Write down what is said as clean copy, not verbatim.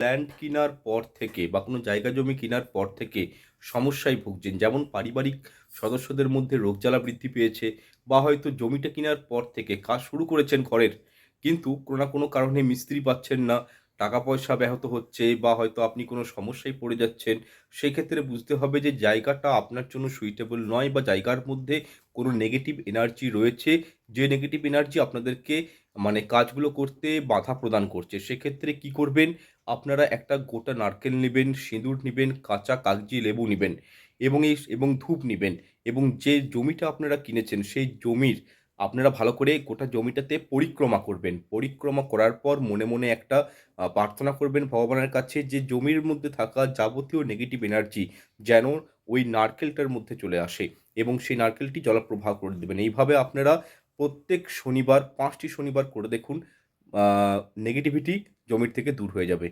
Land কেনার পর থেকে বা কোনো জায়গা জমি কেনার পর থেকে সমস্যায় ভুগছেন, যেমন পারিবারিক সদস্যদের মধ্যে রোগজ্বালা বৃদ্ধি পেয়েছে, বা হয়তো জমিটা কেনার পর থেকে কাজ শুরু করেছেন ঘরের, কিন্তু কোনো না কোনো কারণে মিস্ত্রি পাচ্ছেন না, টাকা পয়সা ব্যাহত হচ্ছে, বা হয়তো আপনি কোনো সমস্যায় পড়ে যাচ্ছেন। সেক্ষেত্রে বুঝতে হবে যে জায়গাটা আপনার জন্য সুইটেবল নয়, বা জায়গার মধ্যে কোনো নেগেটিভ এনার্জি রয়েছে, যে নেগেটিভ এনার্জি আপনাদেরকে কাজগুলো করতে বাধা প্রদান করছে। সেক্ষেত্রে কি করবেন? আপনারা একটা গোটা নারকেল নিবেন, সিঁদুর নিবেন, কাঁচা কাগজি লেবু নিবেন, এবং ধূপ নিবেন, এবং যে জমিটা আপনারা কিনেছেন সেই জমির আপনারা ভালো করে গোটা জমিটাতে পরিক্রমা করবেন। পরিক্রমা করার পর মনে মনে একটা প্রার্থনা করবেন ভগবানের কাছে, যে জমির মধ্যে থাকা যাবতীয় নেগেটিভ এনার্জি যেন ওই নারকেলটার মধ্যে চলে আসে, এবং সেই নারকেলটি জলপ্রবাহ করে দেবেন। এইভাবে আপনারা প্রত্যেক শনিবার ৫ টি শনিবার করে দেখুন, নেগেটিভিটি জমির থেকে দূর হয়ে যাবে।